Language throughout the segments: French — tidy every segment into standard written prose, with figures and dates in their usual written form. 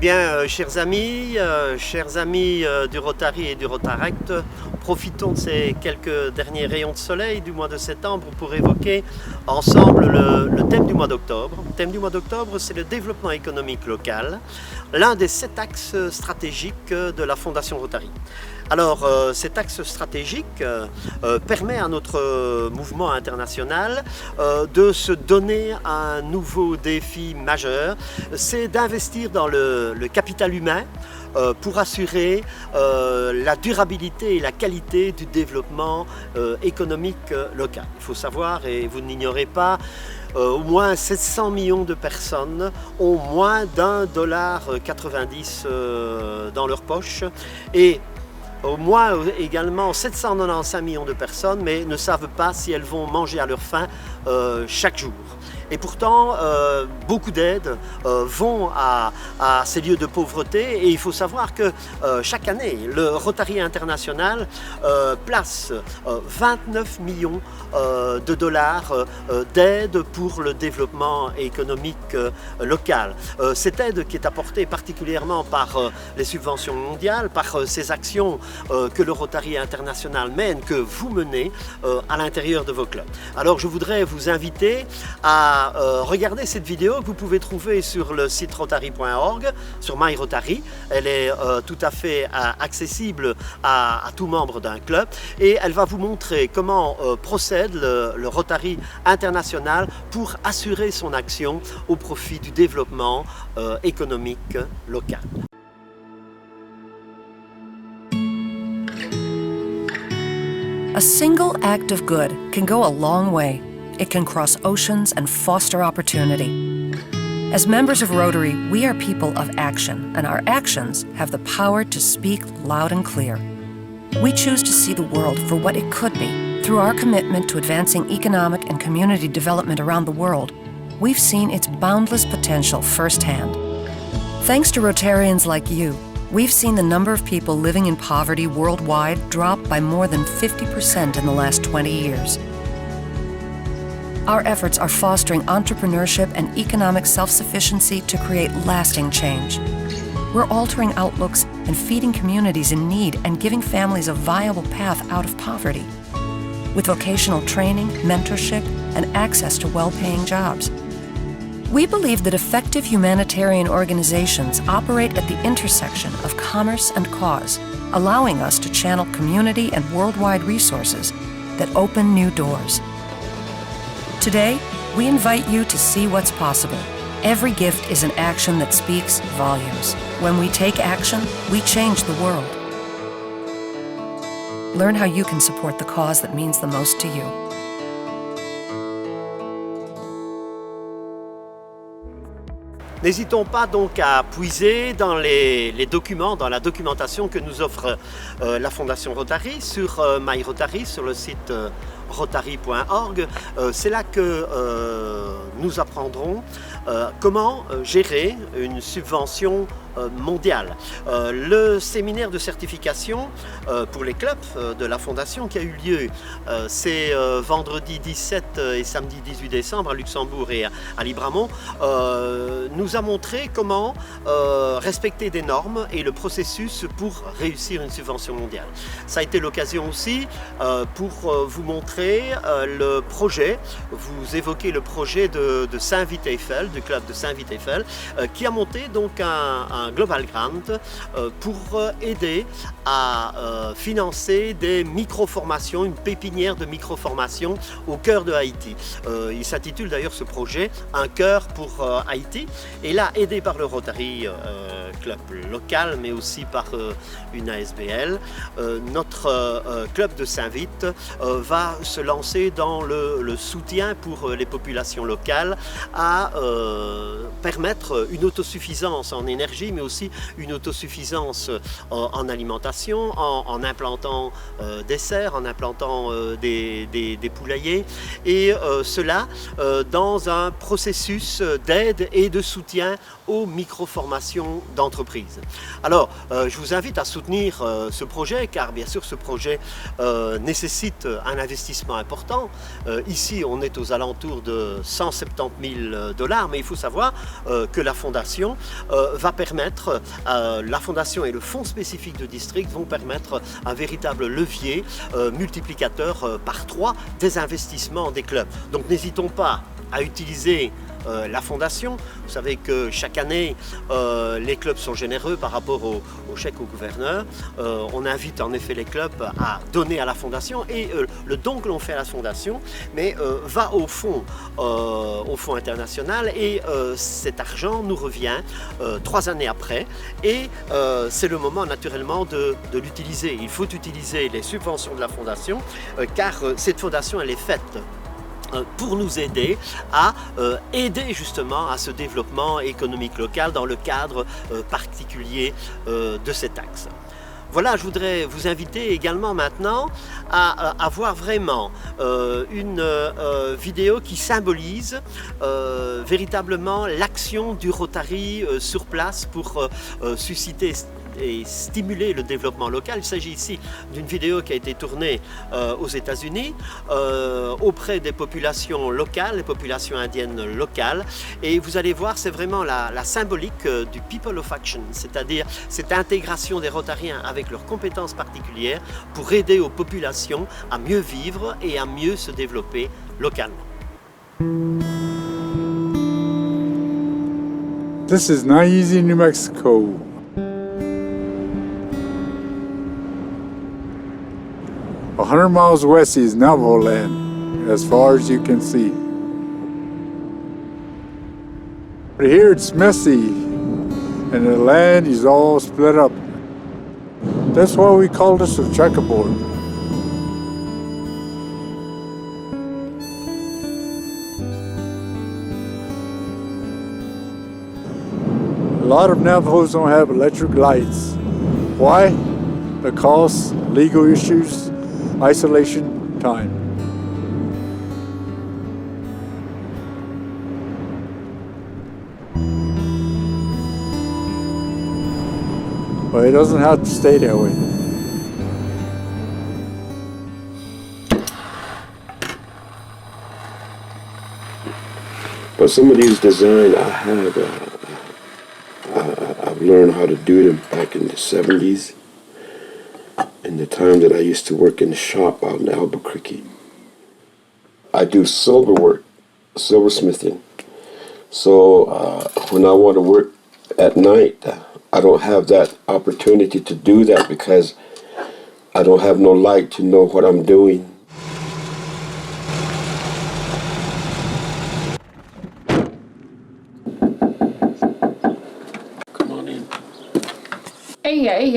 Chers amis du Rotary et du Rotaract, profitons de ces quelques derniers rayons de soleil du mois de septembre pour évoquer ensemble le thème du mois d'octobre. Le thème du mois d'octobre, c'est le développement économique local, l'un des 7 axes stratégiques de la Fondation Rotary. Alors, cet axe stratégique permet à notre mouvement international de se donner un nouveau défi majeur, c'est d'investir dans le capital humain pour assurer la durabilité et la qualité du développement économique local. Il faut savoir, et vous n'ignorez pas, au moins 700 millions de personnes ont moins d'1,90 $ dans leur poche, et au moins également 795 millions de personnes, mais ne savent pas si elles vont manger à leur faim chaque jour. Et pourtant, beaucoup d'aides vont à ces lieux de pauvreté, et il faut savoir que chaque année, le Rotary International place 29 millions de dollars d'aide pour le développement économique local. Cette aide qui est apportée particulièrement par les subventions mondiales, par ces actions que le Rotary International mène, que vous menez à l'intérieur de vos clubs. Alors je voudrais vous inviter à regarder cette vidéo que vous pouvez trouver sur le site rotary.org, sur MyRotary. Elle est tout à fait accessible à tout membre d'un club, et elle va vous montrer comment procède le Rotary International pour assurer son action au profit du développement économique local. A single act of good can go a long way. It can cross oceans and foster opportunity. As members of Rotary, we are people of action, and our actions have the power to speak loud and clear. We choose to see the world for what it could be. Through our commitment to advancing economic and community development around the world, we've seen its boundless potential firsthand. Thanks to Rotarians like you, we've seen the number of people living in poverty worldwide drop by more than 50% in the last 20 years. Our efforts are fostering entrepreneurship and economic self-sufficiency to create lasting change. We're altering outlooks and feeding communities in need and giving families a viable path out of poverty, with vocational training, mentorship, and access to well-paying jobs. We believe that effective humanitarian organizations operate at the intersection of commerce and cause, allowing us to channel community and worldwide resources that open new doors. Today, we invite you to see what's possible. Every gift is an action that speaks volumes. When we take action, we change the world. Learn how you can support the cause that means the most to you. N'hésitons pas donc à puiser dans les documents, dans la documentation que nous offre la Fondation Rotary sur MyRotary, sur le site rotary.org. C'est là que nous apprendrons comment gérer une subvention mondiale. Le séminaire de certification pour les clubs de la Fondation qui a eu lieu c'est vendredi 17 et samedi 18 décembre à Luxembourg et à Libramont nous a montré comment respecter des normes et le processus pour réussir une subvention mondiale. Ça a été l'occasion aussi pour vous montrer le projet, vous évoquez le projet de Saint-Vit-Eiffel, du club de Saint-Vit-Eiffel, qui a monté donc un Global Grant pour aider à financer des micro-formations, une pépinière de micro-formations au cœur de Haïti. Il s'intitule d'ailleurs ce projet « Un cœur pour Haïti ». Et là, aidé par le Rotary Club local, mais aussi par une ASBL, notre club de Saint-Vit va se lancer dans le soutien pour les populations locales à permettre une autosuffisance en énergie, mais aussi une autosuffisance en alimentation, en implantant des serres, en implantant des poulaillers, et cela dans un processus d'aide et de soutien aux micro-formations d'entreprises. Alors, je vous invite à soutenir ce projet, car bien sûr ce projet nécessite un investissement important. Ici, on est aux alentours de 170 000 $, mais il faut savoir que la Fondation va permettre permettre, la Fondation et le Fonds spécifique de district vont permettre un véritable levier multiplicateur par 3 des investissements des clubs. Donc n'hésitons pas à utiliser la Fondation. Vous savez que chaque année, les clubs sont généreux par rapport au chèque au gouverneur. On invite en effet les clubs à donner à la Fondation et le don que l'on fait à la Fondation va au fonds international et cet argent nous revient 3 années après et c'est le moment naturellement de l'utiliser. Il faut utiliser les subventions de la Fondation car cette Fondation elle est faite pour nous aider à aider justement à ce développement économique local dans le cadre particulier de cet axe. Voilà, je voudrais vous inviter également maintenant à voir vraiment une vidéo qui symbolise véritablement l'action du Rotary sur place pour susciter et stimuler le développement local. Il s'agit ici d'une vidéo qui a été tournée aux États-Unis auprès des populations locales, les populations indiennes locales. Et vous allez voir, c'est vraiment la symbolique du People of Action, c'est-à-dire cette intégration des Rotariens avec leurs compétences particulières pour aider aux populations à mieux vivre et à mieux se développer localement. This is Naizi, New Mexico. 100 miles west is Navajo land, as far as you can see. But here it's messy, and the land is all split up. That's why we call this a checkerboard. A lot of Navajos don't have electric lights. Why? Because legal issues, isolation, time. But it doesn't have to stay that way. But some of these designs I've learned how to do them back in the 70s. In the time that I used to work in the shop out in Albuquerque. I do silver work, silversmithing. So when I want to work at night, I don't have that opportunity to do that because I don't have no light to know what I'm doing. Come on in. Hey,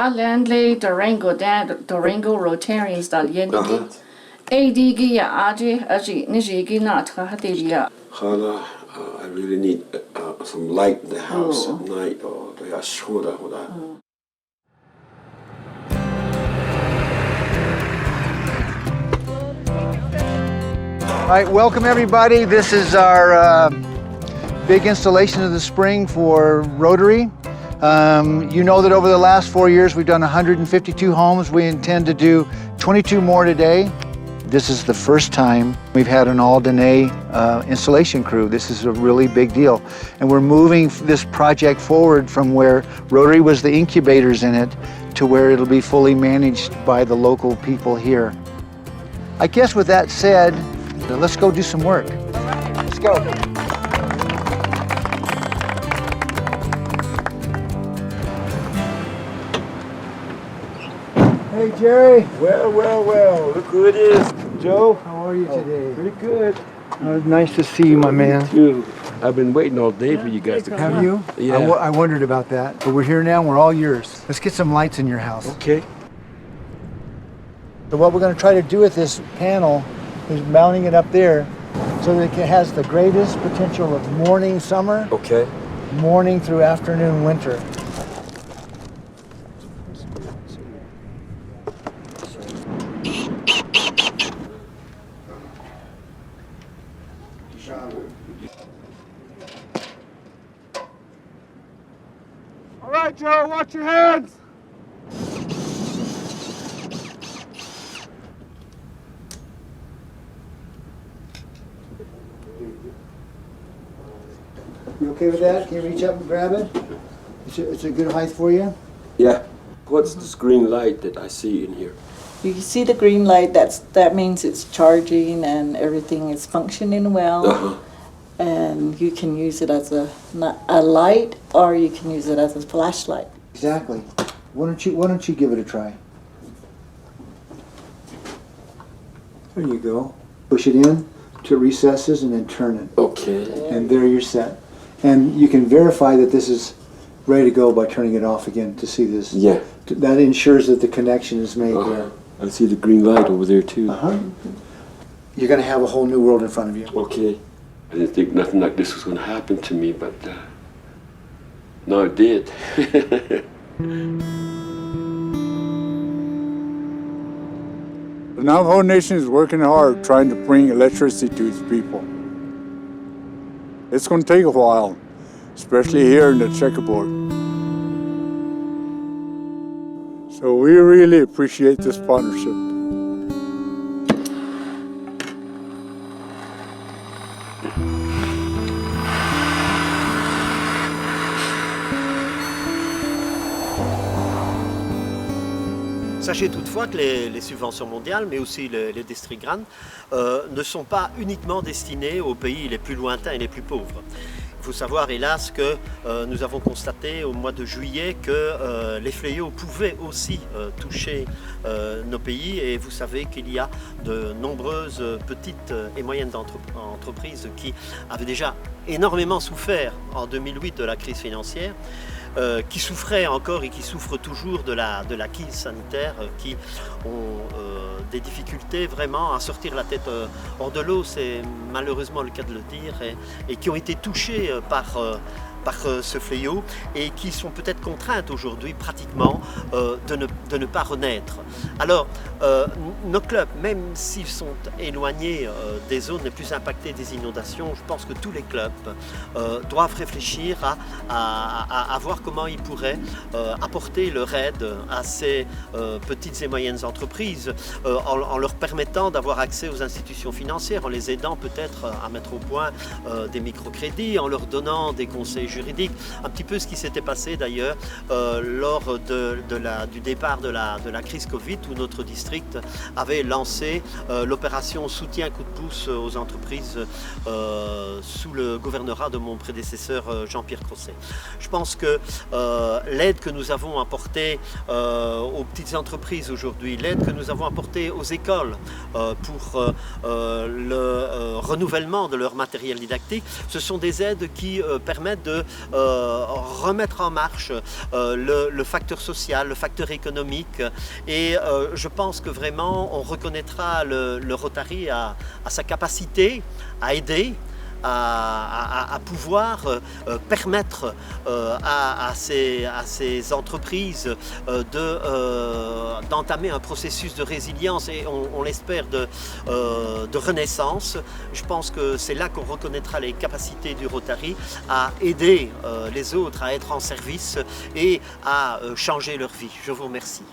Landley, Durango, Dad, Durango Rotarians, Dalian. AD Aji, Aji, Nijigi, not Hatiria. Hala, I really need some light in the house at night. Oh, they are short of that. All right, welcome everybody. This is our big installation of the spring for Rotary. You know that over the last 4 years we've done 152 homes. We intend to do 22 more today. This is the first time we've had an all-Dene installation crew. This is a really big deal. And we're moving this project forward from where Rotary was the incubators in it to where it'll be fully managed by the local people here. I guess with that said, let's go do some work. Let's go. Hey Jerry. Well, look who it is. Joe. How are you today? Pretty good. Nice to see you, my man. You. I've been waiting all day for you guys to come. Have you? Yeah. I wondered about that, but we're here now and we're all yours. Let's get some lights in your house. Okay. So what we're going to try to do with this panel is mounting it up there so that it has the greatest potential of morning summer, Okay. morning through afternoon winter. All right, Joe, watch your hands. You okay with that? Can you reach up and grab it? It's a good height for you? Yeah. What's this green light that I see in here? You see the green light, that means it's charging and everything is functioning well. Uh-huh. And you can use it as a light, or you can use it as a flashlight. Exactly. Why don't you give it a try? There you go. Push it in to recesses and then turn it. Okay. And there you're set. And you can verify that this is ready to go by turning it off again to see this. Yeah. That ensures that the connection is made there. I see the green light over there too. Uh-huh. You're going to have a whole new world in front of you. Okay. I didn't think nothing like this was going to happen to me, but no, it did. The Navajo Nation is working hard trying to bring electricity to its people. It's going to take a while, especially here in the checkerboard. So we really appreciate this partnership. Sachez toutefois que les subventions mondiales, mais aussi les districts grands, ne sont pas uniquement destinées aux pays les plus lointains et les plus pauvres. Il faut savoir, hélas, que nous avons constaté au mois de juillet que les fléaux pouvaient aussi toucher nos pays, et vous savez qu'il y a de nombreuses petites et moyennes entreprises qui avaient déjà énormément souffert en 2008 de la crise financière, qui souffraient encore et qui souffrent toujours de la crise sanitaire, qui ont des difficultés vraiment à sortir la tête hors de l'eau, c'est malheureusement le cas de le dire, et qui ont été touchés par ce fléau et qui sont peut-être contraintes aujourd'hui pratiquement de ne pas renaître. Alors nos clubs, même s'ils sont éloignés des zones les plus impactées des inondations, je pense que tous les clubs doivent réfléchir à voir comment ils pourraient apporter leur aide à ces petites et moyennes entreprises en leur permettant d'avoir accès aux institutions financières, en les aidant peut-être à mettre au point des microcrédits, en leur donnant des conseils juridique, un petit peu ce qui s'était passé d'ailleurs lors du départ de la crise Covid, où notre district avait lancé l'opération soutien coup de pouce aux entreprises sous le gouvernorat de mon prédécesseur Jean-Pierre Crosset. Je pense que l'aide que nous avons apportée aux petites entreprises aujourd'hui, l'aide que nous avons apportée aux écoles pour le renouvellement de leur matériel didactique, ce sont des aides qui permettent de remettre en marche le facteur social, le facteur économique, et je pense que vraiment on reconnaîtra le Rotary à sa capacité à aider, à pouvoir permettre à ces entreprises d'entamer un processus de résilience et on l'espère de renaissance. Je pense que c'est là qu'on reconnaîtra les capacités du Rotary à aider les autres à être en service et à changer leur vie. Je vous remercie.